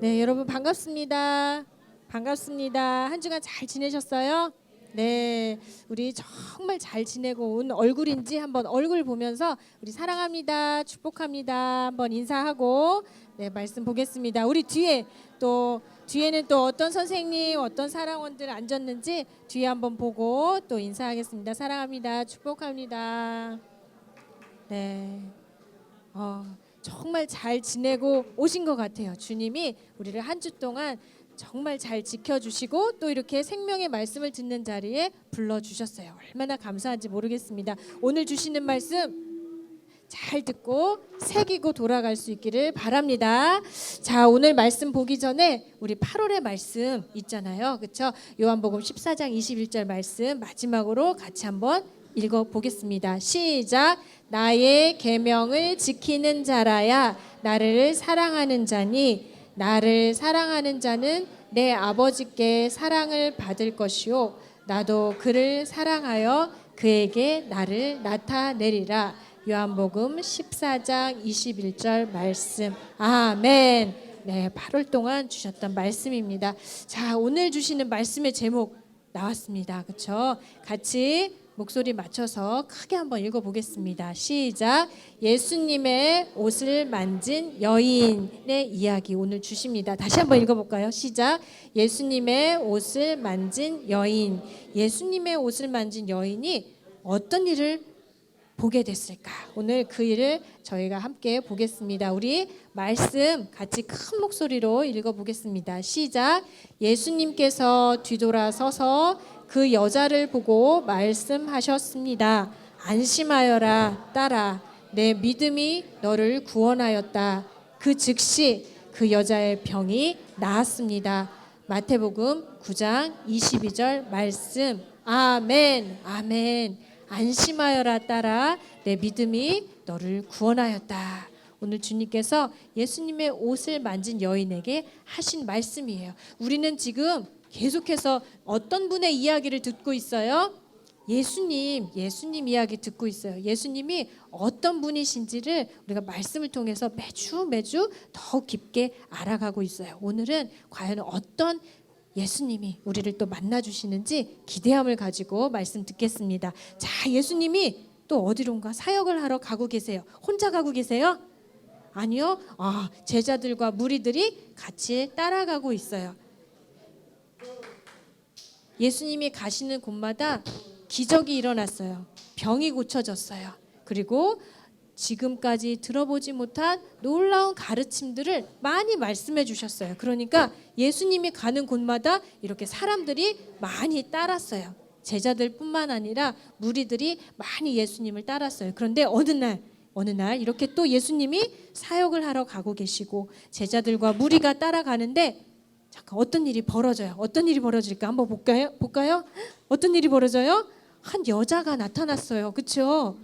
네, 여러분 반갑습니다. 반갑습니다. 한 주간 잘 지내셨어요? 네, 우리 정말 잘 지내고 온 얼굴인지 한번 얼굴 보면서 우리 사랑합니다, 축복합니다 한번 인사하고 네, 말씀 보겠습니다. 우리 뒤에는 또 어떤 선생님, 어떤 사랑원들 앉았는지 뒤에 한번 보고 또 인사하겠습니다. 사랑합니다, 축복합니다. 네. 정말 잘 지내고 오신 것 같아요. 주님이 우리를 한 주 동안 정말 잘 지켜주시고 또 이렇게 생명의 말씀을 듣는 자리에 불러주셨어요. 얼마나 감사한지 모르겠습니다. 오늘 주시는 말씀 잘 듣고 새기고 돌아갈 수 있기를 바랍니다. 자, 오늘 말씀 보기 전에 우리 8월의 말씀 있잖아요. 그렇죠? 요한복음 14장 21절 말씀 마지막으로 같이 한번 읽어보겠습니다. 시작. 나의 계명을 지키는 자라야 나를 사랑하는 자니 나를 사랑하는 자는 내 아버지께 사랑을 받을 것이요 나도 그를 사랑하여 그에게 나를 나타내리라. 요한복음 14장 21절 말씀. 아멘. 네, 8월 동안 주셨던 말씀입니다. 자, 오늘 주시는 말씀의 제목 나왔습니다. 그렇죠? 같이 목소리 맞춰서 크게 한번 읽어보겠습니다. 시작. 예수님의 옷을 만진 여인의 이야기 오늘 주십니다. 다시 한번 읽어볼까요? 시작. 예수님의 옷을 만진 여인. 예수님의 옷을 만진 여인이 어떤 일을 보게 됐을까? 오늘 그 일을 저희가 함께 보겠습니다. 우리 말씀 같이 큰 목소리로 읽어보겠습니다. 시작. 예수님께서 뒤돌아서서 그 여자를 보고 말씀하셨습니다. 안심하여라, 딸아. 내 믿음이 너를 구원하였다. 그 즉시 그 여자의 병이 나았습니다. 마태복음 9장 22절 말씀. 아멘. 아멘. 안심하여라, 딸아. 내 믿음이 너를 구원하였다. 오늘 주님께서 예수님의 옷을 만진 여인에게 하신 말씀이에요. 우리는 지금 계속해서 어떤 분의 이야기를 듣고 있어요? 예수님 이야기 듣고 있어요. 예수님이 어떤 분이신지를 우리가 말씀을 통해서 매주 더 깊게 알아가고 있어요. 오늘은 과연 어떤 예수님이 우리를 또 만나주시는지 기대함을 가지고 말씀 듣겠습니다. 자, 예수님이 또 어디론가 사역을 하러 가고 계세요. 혼자 가고 계세요? 아니요. 제자들과 무리들이 같이 따라가고 있어요. 예수님이 가시는 곳마다 기적이 일어났어요. 병이 고쳐졌어요. 그리고 지금까지 들어보지 못한 놀라운 가르침들을 많이 말씀해 주셨어요. 그러니까 예수님이 가는 곳마다 이렇게 사람들이 많이 따랐어요. 제자들뿐만 아니라 무리들이 많이 예수님을 따랐어요. 그런데 어느 날 이렇게 또 예수님이 사역을 하러 가고 계시고 제자들과 무리가 따라가는데 잠깐 어떤 일이 벌어져요. 어떤 일이 벌어질까 한번 볼까요? 어떤 일이 벌어져요? 한 여자가 나타났어요. 그렇죠?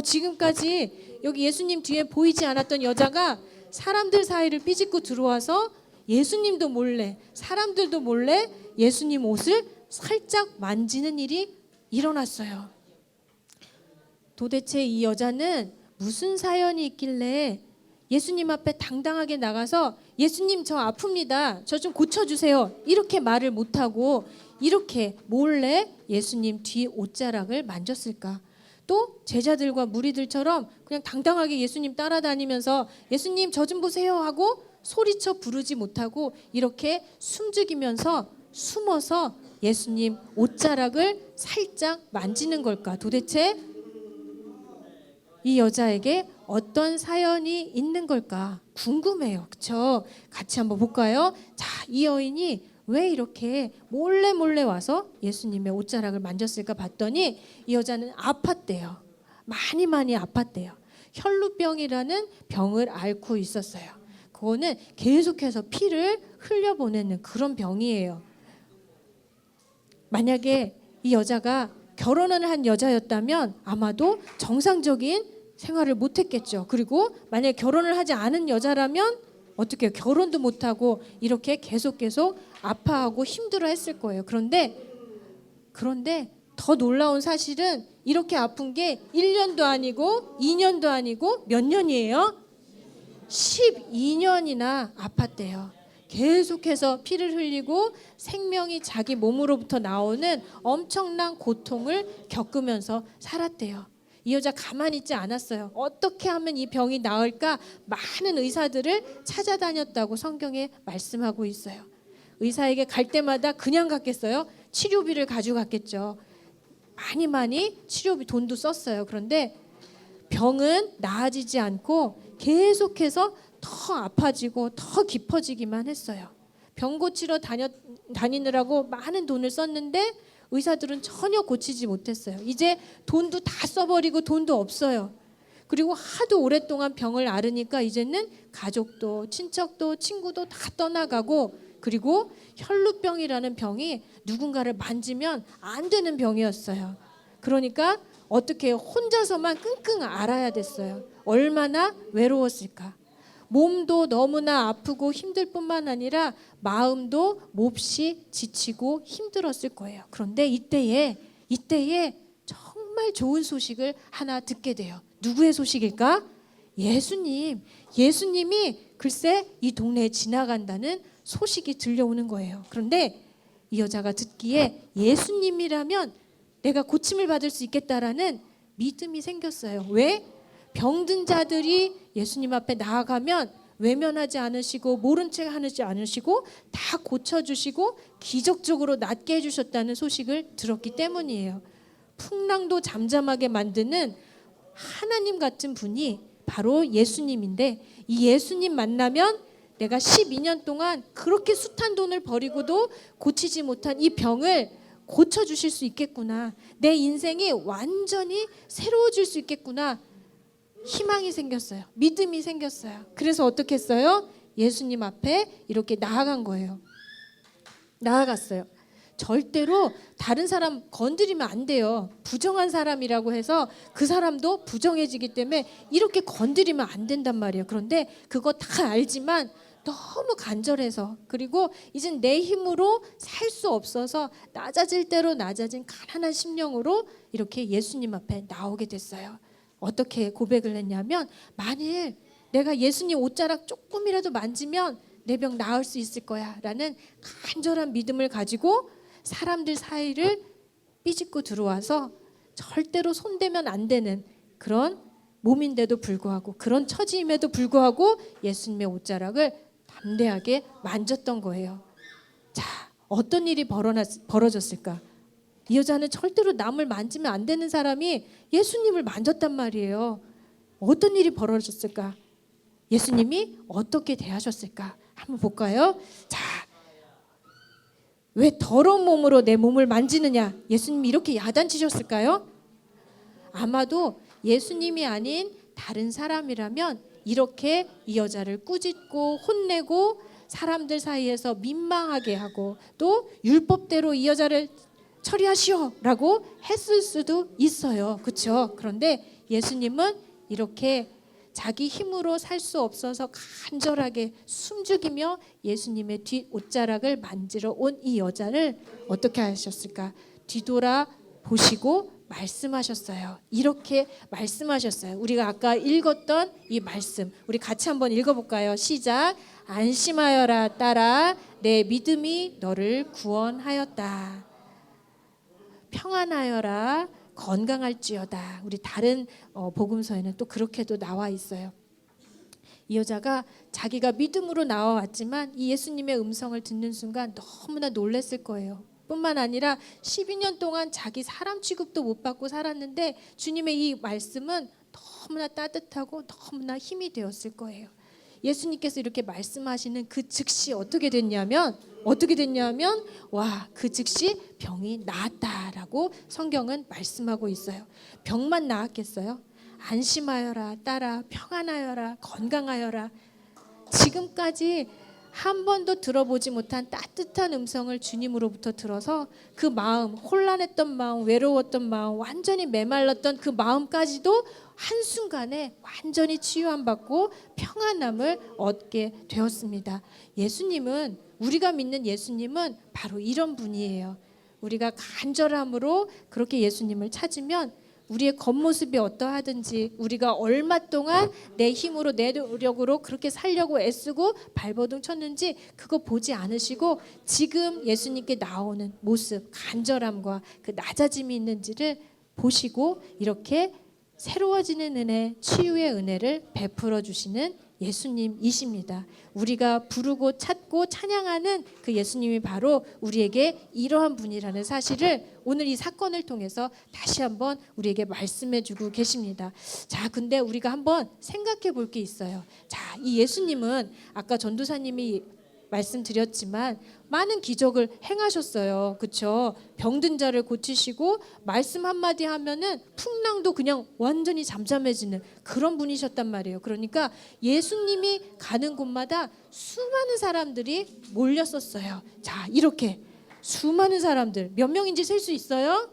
지금까지 여기 예수님 뒤에 보이지 않았던 여자가 사람들 사이를 삐짓고 들어와서 예수님도 몰래, 사람들도 몰래 예수님 옷을 살짝 만지는 일이 일어났어요. 도대체 이 여자는 무슨 사연이 있길래 예수님 앞에 당당하게 나가서 예수님 저 아픕니다. 저 좀 고쳐주세요. 이렇게 말을 못하고 이렇게 몰래 예수님 뒤 옷자락을 만졌을까? 또 제자들과 무리들처럼 그냥 당당하게 예수님 따라다니면서 예수님 저 좀 보세요 하고 소리쳐 부르지 못하고 이렇게 숨죽이면서 숨어서 예수님 옷자락을 살짝 만지는 걸까? 도대체 이 여자에게 어떤 사연이 있는 걸까 궁금해요. 그렇죠? 같이 한번 볼까요? 자, 이 여인이 왜 이렇게 몰래 와서 예수님의 옷자락을 만졌을까 봤더니 이 여자는 아팠대요. 많이 아팠대요. 혈루병이라는 병을 앓고 있었어요. 그거는 계속해서 피를 흘려보내는 그런 병이에요. 만약에 이 여자가 결혼을 한 여자였다면 아마도 정상적인 생활을 못했겠죠. 그리고 만약에 결혼을 하지 않은 여자라면 어떻게 해요? 결혼도 못하고 이렇게 계속 아파하고 힘들어했을 거예요. 그런데 더 놀라운 사실은 이렇게 아픈 게 1년도 아니고 2년도 아니고 몇 년이에요? 12년이나 아팠대요. 계속해서 피를 흘리고 생명이 자기 몸으로부터 나오는 엄청난 고통을 겪으면서 살았대요. 이 여자 가만히 있지 않았어요. 어떻게 하면 이 병이 나을까 많은 의사들을 찾아다녔다고 성경에 말씀하고 있어요. 의사에게 갈 때마다 그냥 갔겠어요? 치료비를 가져갔겠죠. 많이 치료비 돈도 썼어요. 그런데 병은 나아지지 않고 계속해서 더 아파지고 더 깊어지기만 했어요. 병 고치러 다니느라고 많은 돈을 썼는데 의사들은 전혀 고치지 못했어요. 이제 돈도 다 써버리고 돈도 없어요. 그리고 하도 오랫동안 병을 앓으니까 이제는 가족도 친척도 친구도 다 떠나가고, 그리고 혈루병이라는 병이 누군가를 만지면 안 되는 병이었어요. 그러니까 어떻게 혼자서만 끙끙 앓아야 됐어요. 얼마나 외로웠을까. 몸도 너무나 아프고 힘들 뿐만 아니라 마음도 몹시 지치고 힘들었을 거예요. 그런데 이때에 정말 좋은 소식을 하나 듣게 돼요. 누구의 소식일까? 예수님이 글쎄 이 동네에 지나간다는 소식이 들려오는 거예요. 그런데 이 여자가 듣기에 예수님이라면 내가 고침을 받을 수 있겠다라는 믿음이 생겼어요. 왜? 병든 자들이 예수님 앞에 나아가면 외면하지 않으시고 모른 척 하지 않으시고 다 고쳐주시고 기적적으로 낫게 해주셨다는 소식을 들었기 때문이에요. 풍랑도 잠잠하게 만드는 하나님 같은 분이 바로 예수님인데, 이 예수님 만나면 내가 12년 동안 그렇게 숱한 돈을 버리고도 고치지 못한 이 병을 고쳐주실 수 있겠구나. 내 인생이 완전히 새로워질 수 있겠구나. 희망이 생겼어요. 믿음이 생겼어요. 그래서 어떻게 했어요? 예수님 앞에 이렇게 나아간 거예요. 나아갔어요. 절대로 다른 사람 건드리면 안 돼요. 부정한 사람이라고 해서 그 사람도 부정해지기 때문에 이렇게 건드리면 안 된단 말이에요. 그런데 그거 다 알지만 너무 간절해서, 그리고 이젠 내 힘으로 살 수 없어서 낮아질 대로 낮아진 가난한 심령으로 이렇게 예수님 앞에 나오게 됐어요. 어떻게 고백을 했냐면, 만일 내가 예수님 옷자락 조금이라도 만지면 내 병 나을 수 있을 거야 라는 간절한 믿음을 가지고 사람들 사이를 삐짓고 들어와서 절대로 손대면 안 되는 그런 몸인데도 불구하고, 그런 처지임에도 불구하고 예수님의 옷자락을 담대하게 만졌던 거예요. 자, 어떤 일이 벌어졌을까? 이 여자는 절대로 남을 만지면 안 되는 사람이 예수님을 만졌단 말이에요. 어떤 일이 벌어졌을까? 예수님이 어떻게 대하셨을까? 한번 볼까요? 자, 왜 더러운 몸으로 내 몸을 만지느냐? 예수님이 이렇게 야단치셨을까요? 아마도 예수님이 아닌 다른 사람이라면 이렇게 이 여자를 꾸짖고 혼내고 사람들 사이에서 민망하게 하고 또 율법대로 이 여자를 처리하시오라고 했을 수도 있어요. 그렇죠? 그런데 예수님은 이렇게 자기 힘으로 살 수 없어서 간절하게 숨죽이며 예수님의 뒤 옷자락을 만지러 온 이 여자를 어떻게 하셨을까? 뒤돌아 보시고 말씀하셨어요. 이렇게 말씀하셨어요. 우리가 아까 읽었던 이 말씀, 우리 같이 한번 읽어볼까요? 시작. 안심하여라 딸아, 내 믿음이 너를 구원하였다. 평안하여라, 건강할지어다. 우리 다른 복음서에는 또 그렇게도 나와 있어요. 이 여자가 자기가 믿음으로 나와왔지만 이 예수님의 음성을 듣는 순간 너무나 놀랐을 거예요. 뿐만 아니라 12년 동안 자기 사람 취급도 못 받고 살았는데 주님의 이 말씀은 너무나 따뜻하고 너무나 힘이 되었을 거예요. 예수님께서 이렇게 말씀하시는 그 즉시 어떻게 됐냐면 와, 그 즉시 병이 나았다라고 성경은 말씀하고 있어요. 병만 나았겠어요? 안심하여라 딸아, 평안하여라, 건강하여라. 지금까지 한 번도 들어보지 못한 따뜻한 음성을 주님으로부터 들어서 그 마음, 혼란했던 마음, 외로웠던 마음, 완전히 메말랐던 그 마음까지도 한순간에 완전히 치유함받고 평안함을 얻게 되었습니다. 예수님은, 우리가 믿는 예수님은 바로 이런 분이에요. 우리가 간절함으로 그렇게 예수님을 찾으면 우리의 겉모습이 어떠하든지 우리가 얼마 동안 내 힘으로 내 노력으로 그렇게 살려고 애쓰고 발버둥 쳤는지 그거 보지 않으시고 지금 예수님께 나오는 모습, 간절함과 그 낮아짐이 있는지를 보시고 이렇게 새로워지는 은혜, 치유의 은혜를 베풀어 주시는 예수님이십니다. 우리가 부르고 찾고 찬양하는 그 예수님이 바로 우리에게 이러한 분이라는 사실을 오늘 이 사건을 통해서 다시 한번 우리에게 말씀해 주고 계십니다. 자, 근데 우리가 한번 생각해 볼 게 있어요. 자, 이 예수님은 아까 전도사님이 말씀드렸지만 많은 기적을 행하셨어요. 그렇죠? 병든 자를 고치시고 말씀 한마디 하면은 풍랑도 그냥 완전히 잠잠해지는 그런 분이셨단 말이에요. 그러니까 예수님이 가는 곳마다 수많은 사람들이 몰렸었어요. 자, 이렇게 수많은 사람들 몇 명인지 셀 수 있어요?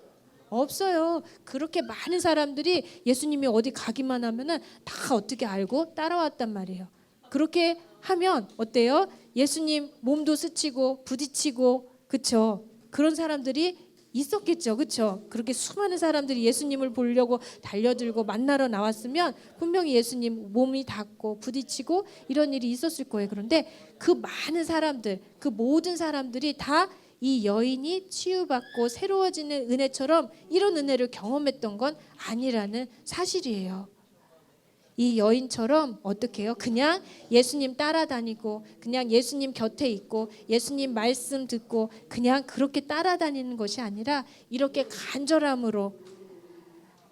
없어요. 그렇게 많은 사람들이 예수님이 어디 가기만 하면은 다 어떻게 알고 따라왔단 말이에요. 그렇게 하면 어때요? 예수님 몸도 스치고 부딪히고 그쵸? 그런 사람들이 있었겠죠. 그쵸? 그렇게 수많은 사람들이 예수님을 보려고 달려들고 만나러 나왔으면 분명히 예수님 몸이 닿고 부딪히고 이런 일이 있었을 거예요. 그런데 그 많은 사람들, 그 모든 사람들이 다 이 여인이 치유받고 새로워지는 은혜처럼 이런 은혜를 경험했던 건 아니라는 사실이에요. 이 여인처럼 어떻게 해요? 그냥 예수님 따라다니고 그냥 예수님 곁에 있고 예수님 말씀 듣고 그냥 그렇게 따라다니는 것이 아니라 이렇게 간절함으로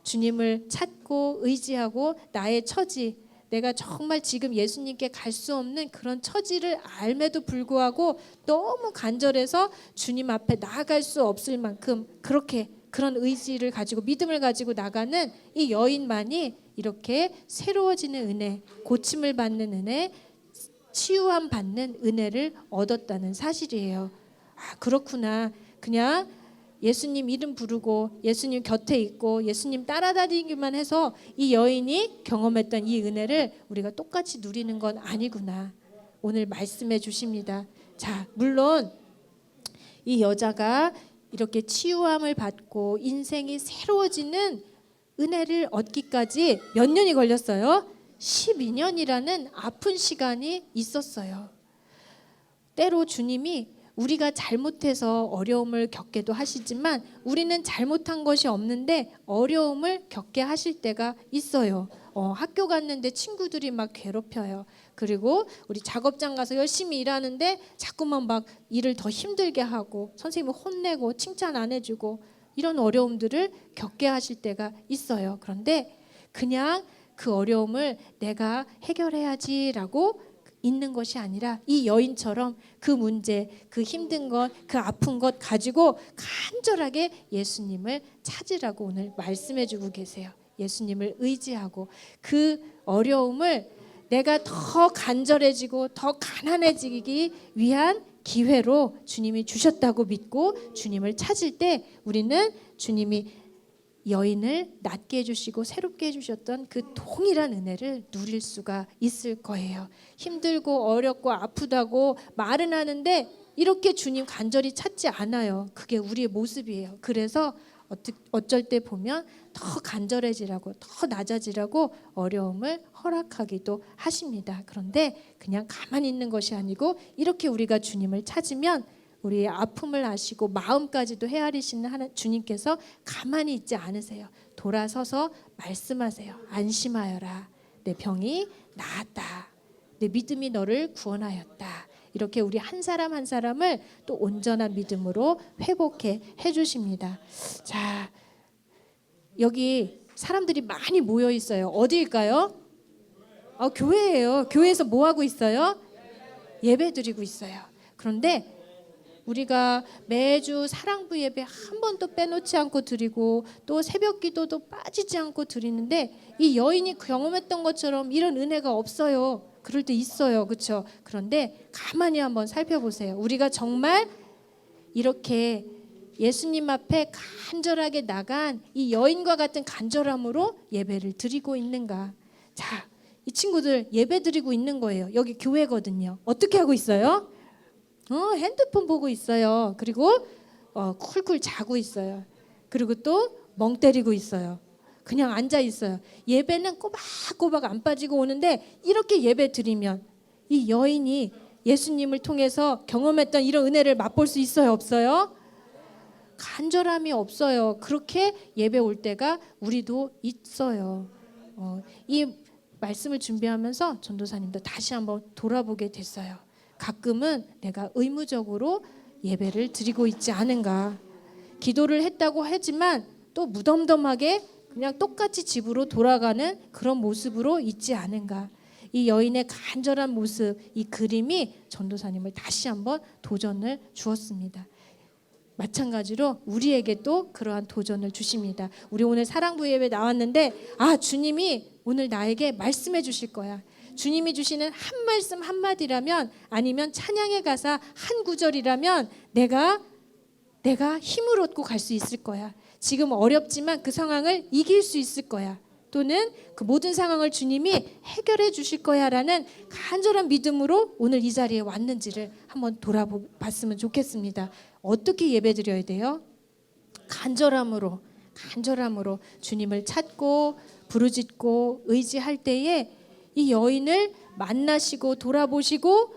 주님을 찾고 의지하고 나의 처지, 내가 정말 지금 예수님께 갈 수 없는 그런 처지를 알매도 불구하고 너무 간절해서 주님 앞에 나아갈 수 없을 만큼 그렇게 그런 의지를 가지고 믿음을 가지고 나가는 이 여인만이 이렇게 새로워지는 은혜, 고침을 받는 은혜, 치유함 받는 은혜를 얻었다는 사실이에요. 아, 그렇구나. 그냥 예수님 이름 부르고 예수님 곁에 있고 예수님 따라다니기만 해서 이 여인이 경험했던 이 은혜를 우리가 똑같이 누리는 건 아니구나. 오늘 말씀해 주십니다. 자, 물론 이 여자가 이렇게 치유함을 받고 인생이 새로워지는 은혜를 얻기까지 몇 년이 걸렸어요? 12년이라는 아픈 시간이 있었어요. 때로 주님이 우리가 잘못해서 어려움을 겪게도 하시지만 우리는 잘못한 것이 없는데 어려움을 겪게 하실 때가 있어요. 학교 갔는데 친구들이 막 괴롭혀요. 그리고 우리 작업장 가서 열심히 일하는데 자꾸만 막 일을 더 힘들게 하고 선생님을 혼내고 칭찬 안 해주고 이런 어려움들을 겪게 하실 때가 있어요. 그런데 그냥 그 어려움을 내가 해결해야지라고 있는 것이 아니라 이 여인처럼 그 문제, 그 힘든 것, 그 아픈 것 가지고 간절하게 예수님을 찾으라고 오늘 말씀해 주고 계세요. 예수님을 의지하고 그 어려움을 내가 더 간절해지고 더 가난해지기 위한 기회로 주님이 주셨다고 믿고 주님을 찾을 때 우리는 주님이 여인을 낫게 해주시고 새롭게 해주셨던 그 동일한 은혜를 누릴 수가 있을 거예요. 힘들고 어렵고 아프다고 말은 하는데 이렇게 주님 간절히 찾지 않아요. 그게 우리의 모습이에요. 그래서 어쩔 때 보면 더 간절해지라고 더 낮아지라고 어려움을 허락하기도 하십니다. 그런데 그냥 가만히 있는 것이 아니고 이렇게 우리가 주님을 찾으면 우리의 아픔을 아시고 마음까지도 헤아리시는 주님께서 가만히 있지 않으세요. 돌아서서 말씀하세요. 안심하여라. 내 병이 나았다. 내 믿음이 너를 구원하였다. 이렇게 우리 한 사람 한 사람을 또 온전한 믿음으로 회복해 해주십니다. 자, 여기 사람들이 많이 모여 있어요. 어디일까요? 교회예요. 교회에서 뭐 하고 있어요? 예배 드리고 있어요. 그런데 우리가 매주 사랑부 예배 한 번도 빼놓지 않고 드리고 또 새벽 기도도 빠지지 않고 드리는데 이 여인이 경험했던 것처럼 이런 은혜가 없어요. 그럴 때 있어요. 그렇죠? 그런데 가만히 한번 살펴보세요. 우리가 정말 이렇게 예수님 앞에 간절하게 나간 이 여인과 같은 간절함으로 예배를 드리고 있는가? 자, 이 친구들 예배 드리고 있는 거예요. 여기 교회거든요. 어떻게 하고 있어요? 핸드폰 보고 있어요. 그리고 쿨쿨 자고 있어요. 그리고 또 멍 때리고 있어요. 그냥 앉아 있어요. 예배는 꼬박꼬박 안 빠지고 오는데 이렇게 예배 드리면 이 여인이 예수님을 통해서 경험했던 이런 은혜를 맛볼 수 있어요, 없어요? 간절함이 없어요. 그렇게 예배 올 때가 우리도 있어요. 이 말씀을 준비하면서 전도사님도 다시 한번 돌아보게 됐어요. 가끔은 내가 의무적으로 예배를 드리고 있지 않은가. 기도를 했다고 하지만 또 무덤덤하게 그냥 똑같이 집으로 돌아가는 그런 모습으로 있지 않은가. 이 여인의 간절한 모습, 이 그림이 전도사님을 다시 한번 도전을 주었습니다. 마찬가지로 우리에게도 그러한 도전을 주십니다. 우리 오늘 사랑부 예배 나왔는데 주님이 오늘 나에게 말씀해 주실 거야. 주님이 주시는 한 말씀 한마디라면 아니면 찬양의 가사 한 구절이라면 내가 힘을 얻고 갈 수 있을 거야. 지금 어렵지만 그 상황을 이길 수 있을 거야. 또는 그 모든 상황을 주님이 해결해 주실 거야라는 간절한 믿음으로 오늘 이 자리에 왔는지를 한번 돌아봤으면 좋겠습니다. 어떻게 예배드려야 돼요? 간절함으로 주님을 찾고 부르짖고 의지할 때에 이 여인을 만나시고 돌아보시고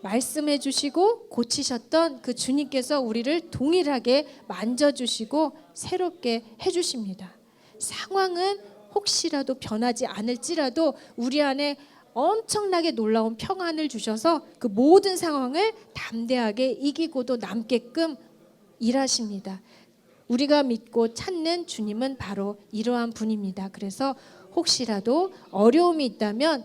말씀해 주시고 고치셨던 그 주님께서 우리를 동일하게 만져주시고 새롭게 해주십니다. 상황은 혹시라도 변하지 않을지라도 우리 안에 엄청나게 놀라운 평안을 주셔서 그 모든 상황을 담대하게 이기고도 남게끔 일하십니다. 우리가 믿고 찾는 주님은 바로 이러한 분입니다. 그래서 혹시라도 어려움이 있다면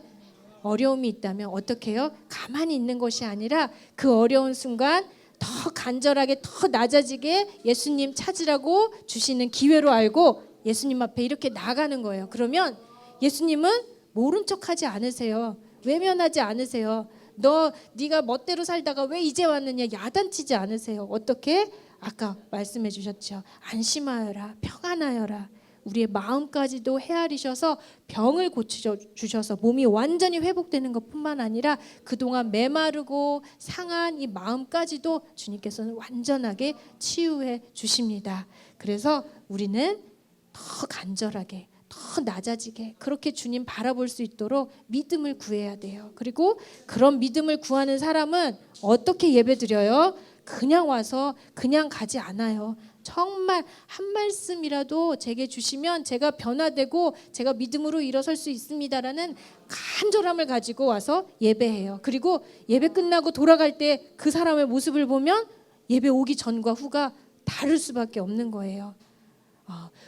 어떻게 해요? 가만히 있는 것이 아니라 그 어려운 순간 더 간절하게 더 낮아지게 예수님 찾으라고 주시는 기회로 알고 예수님 앞에 이렇게 나가는 거예요. 그러면 예수님은 모른 척하지 않으세요. 외면하지 않으세요. 네가 멋대로 살다가 왜 이제 왔느냐 야단치지 않으세요. 어떻게? 아까 말씀해 주셨죠. 안심하여라, 평안하여라. 우리의 마음까지도 헤아리셔서 병을 고쳐주셔서 몸이 완전히 회복되는 것뿐만 아니라 그동안 메마르고 상한 이 마음까지도 주님께서는 완전하게 치유해 주십니다. 그래서 우리는 더 간절하게 더 낮아지게 그렇게 주님 바라볼 수 있도록 믿음을 구해야 돼요. 그리고 그런 믿음을 구하는 사람은 어떻게 예배드려요? 그냥 와서 그냥 가지 않아요. 정말 한 말씀이라도 제게 주시면 제가 변화되고 제가 믿음으로 일어설 수 있습니다라는 간절함을 가지고 와서 예배해요. 그리고 예배 끝나고 돌아갈 때 그 사람의 모습을 보면 예배 오기 전과 후가 다를 수밖에 없는 거예요.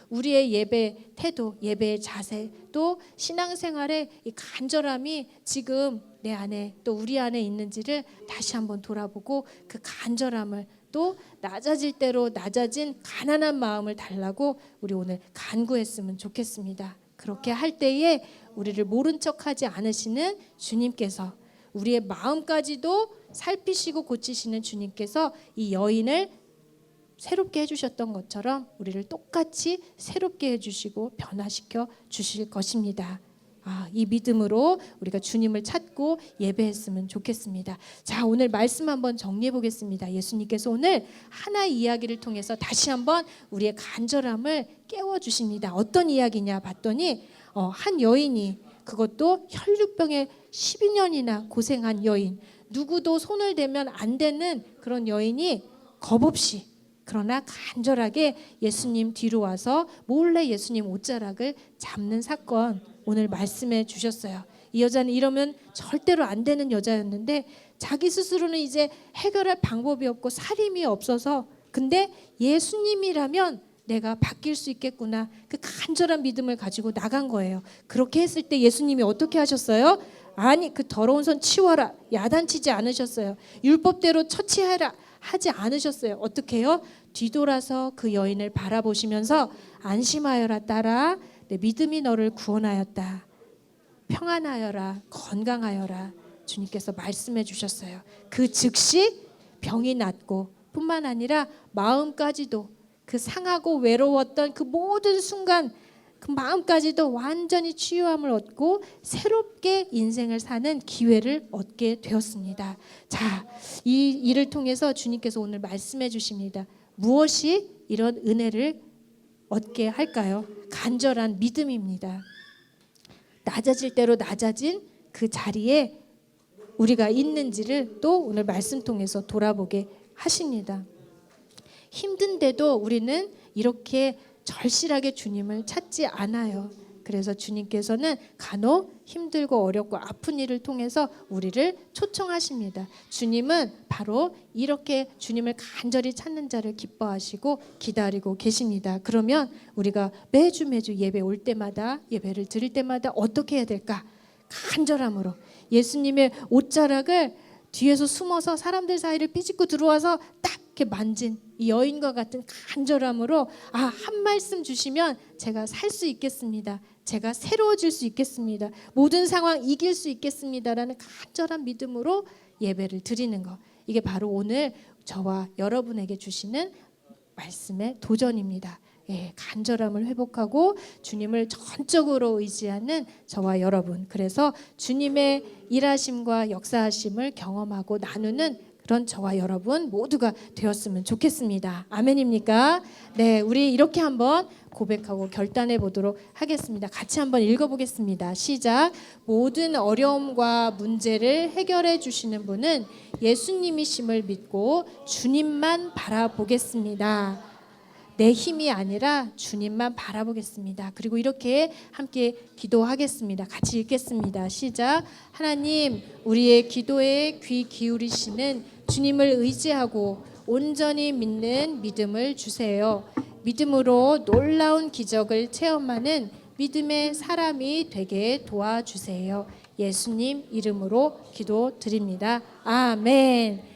우리의 예배 태도, 예배의 자세, 또 신앙생활의 이 간절함이 지금 내 안에 또 우리 안에 있는지를 다시 한번 돌아보고 그 간절함을 또 낮아질 대로 낮아진 가난한 마음을 달라고 우리 오늘 간구했으면 좋겠습니다. 그렇게 할 때에 우리를 모른 척하지 않으시는 주님께서 우리의 마음까지도 살피시고 고치시는 주님께서 이 여인을 새롭게 해주셨던 것처럼 우리를 똑같이 새롭게 해주시고 변화시켜 주실 것입니다. 이 믿음으로 우리가 주님을 찾고 예배했으면 좋겠습니다. 자, 오늘 말씀 한번 정리해 보겠습니다. 예수님께서 오늘 하나의 이야기를 통해서 다시 한번 우리의 간절함을 깨워 주십니다. 어떤 이야기냐 봤더니 한 여인이, 그것도 혈류병에 12년이나 고생한 여인, 누구도 손을 대면 안 되는 그런 여인이 겁없이 그러나 간절하게 예수님 뒤로 와서 몰래 예수님 옷자락을 잡는 사건 오늘 말씀해 주셨어요. 이 여자는 이러면 절대로 안 되는 여자였는데 자기 스스로는 이제 해결할 방법이 없고 살림이 없어서, 근데 예수님이라면 내가 바뀔 수 있겠구나, 그 간절한 믿음을 가지고 나간 거예요. 그렇게 했을 때 예수님이 어떻게 하셨어요? 아니, 그 더러운 손 치워라, 야단치지 않으셨어요. 율법대로 처치해라 하지 않으셨어요. 어떻게 해요? 뒤돌아서 그 여인을 바라보시면서 안심하여라 딸아, 내 믿음이 너를 구원하였다. 평안하여라, 건강하여라. 주님께서 말씀해 주셨어요. 그 즉시 병이 낫고 뿐만 아니라 마음까지도, 그 상하고 외로웠던 그 모든 순간 그 마음까지도 완전히 치유함을 얻고 새롭게 인생을 사는 기회를 얻게 되었습니다. 자, 이 일을 통해서 주님께서 오늘 말씀해 주십니다. 무엇이 이런 은혜를 얻게 할까요? 간절한 믿음입니다. 낮아질 대로 낮아진 그 자리에 우리가 있는지를 또 오늘 말씀 통해서 돌아보게 하십니다. 힘든데도 우리는 이렇게 절실하게 주님을 찾지 않아요. 그래서 주님께서는 간혹 힘들고 어렵고 아픈 일을 통해서 우리를 초청하십니다. 주님은 바로 이렇게 주님을 간절히 찾는 자를 기뻐하시고 기다리고 계십니다. 그러면 우리가 매주 예배 올 때마다, 예배를 드릴 때마다 어떻게 해야 될까? 간절함으로 예수님의 옷자락을 뒤에서 숨어서 사람들 사이를 삐짓고 들어와서 딱 이렇게 만진 이 여인과 같은 간절함으로 한 말씀 주시면 제가 살 수 있겠습니다. 제가 새로워질 수 있겠습니다. 모든 상황 이길 수 있겠습니다라는 간절한 믿음으로 예배를 드리는 것. 이게 바로 오늘 저와 여러분에게 주시는 말씀의 도전입니다. 간절함을 회복하고 주님을 전적으로 의지하는 저와 여러분, 그래서 주님의 일하심과 역사하심을 경험하고 나누는 그런 저와 여러분 모두가 되었으면 좋겠습니다. 아멘입니까? 네, 우리 이렇게 한번 고백하고 결단해 보도록 하겠습니다. 같이 한번 읽어보겠습니다. 시작. 모든 어려움과 문제를 해결해 주시는 분은 예수님이심을 믿고 주님만 바라보겠습니다. 내 힘이 아니라 주님만 바라보겠습니다. 그리고 이렇게 함께 기도하겠습니다. 같이 읽겠습니다. 시작. 하나님, 우리의 기도에 귀 기울이시는 주님을 의지하고 온전히 믿는 믿음을 주세요. 믿음으로 놀라운 기적을 체험하는 믿음의 사람이 되게 도와주세요. 예수님 이름으로 기도드립니다. 아멘.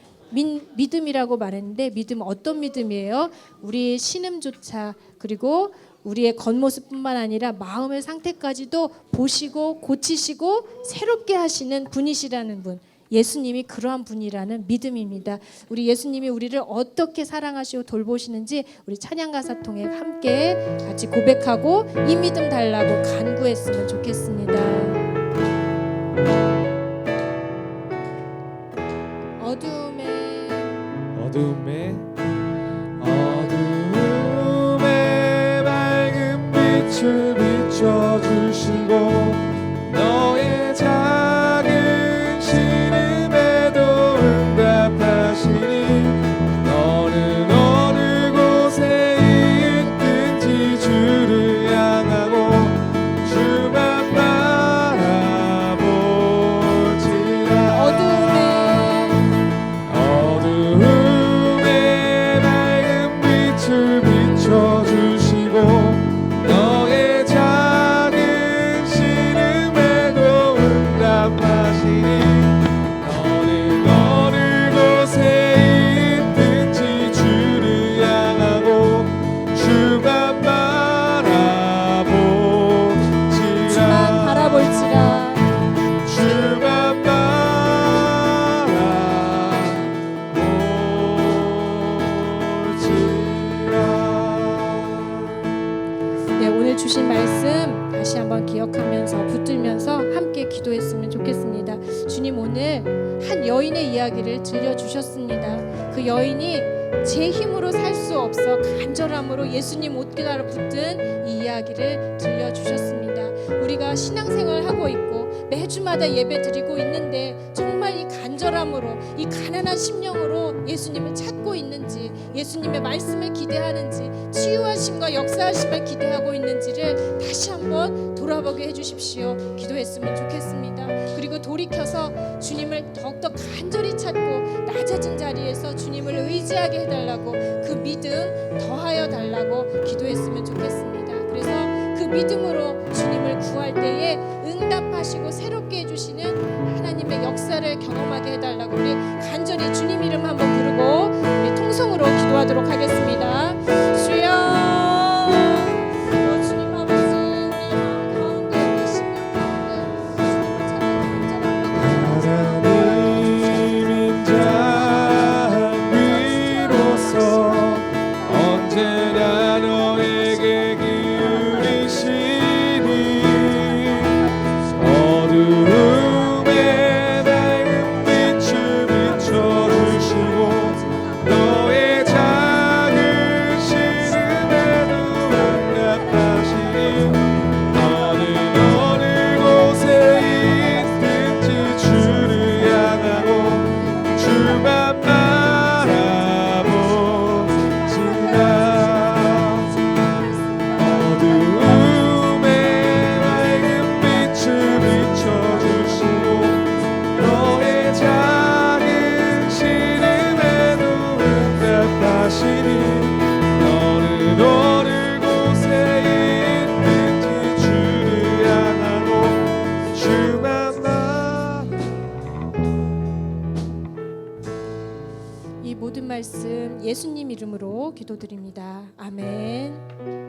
믿음이라고 말했는데 믿음 어떤 믿음이에요? 우리의 신음조차 그리고 우리의 겉모습뿐만 아니라 마음의 상태까지도 보시고 고치시고 새롭게 하시는 분이시라는 분, 예수님이 그러한 분이라는 믿음입니다. 우리 예수님이 우리를 어떻게 사랑하시고 돌보시는지 우리 찬양가사 통해 함께 같이 고백하고 이 믿음 달라고 간구했으면 좋겠습니다. 어둠에 맑은 빛을 비춰주시고 너의 작은 신음에도 응답하시니 너는 어느 곳에 있든지 주를 향하고 주만 바라볼지라. 어둠에 맑은 빛을 비춰주시고 너의 작은 신음에도 응답하시니 너는 어느 곳에 있든지 주를 향하고 주만 바라볼지라. 주만 바라볼지라. 네, 오늘 주신 말씀 다시 한번 기억하면서 붙들면서 함께 기도했으면 좋겠습니다. 주님 오늘 한 여인의 이야기를 들려주셨습니다. 그 여인이 제 힘으로 살 수 없어 간절함으로 예수님 옷가로 붙든 이 이야기를 들려주셨습니다. 우리가 신앙생활을 하고 있고 매주마다 예배 드리고 있는데 정말 이 간절함으로 이 가난한 심령으로 예수님을 찾고 있는지, 예수님의 말씀을 기대하는지, 치유하심과 역사하심을 기대하고 있는지를 다시 한번 돌아보게 해주십시오. 기도했으면 좋겠습니다. 그리고 돌이켜서 주님을 더욱더 간절히 찾고 낮아진 자리에서 주님을 의지하게 해달라고, 그 믿음 더하여 달라고 기도했으면 좋겠습니다. 그래서 그 믿음으로 주님을 구할 때에 응답하시고 새롭게 해주시는 하나님의 역사를 경험하게 해달라고 우리 간절히 주님 이름 한번 부르고 우리 통성으로 기도하도록 하겠습니다. 주여, 주님 아버지, 우리 마음 가운데 계시는 주님을 찾는 하나님인 자 위로서 언제나 너에게 기울이시니 어두움에 맑은 빛을 비춰주시고 너의 작은 말씀 예수님 이름으로 기도드립니다. 아멘.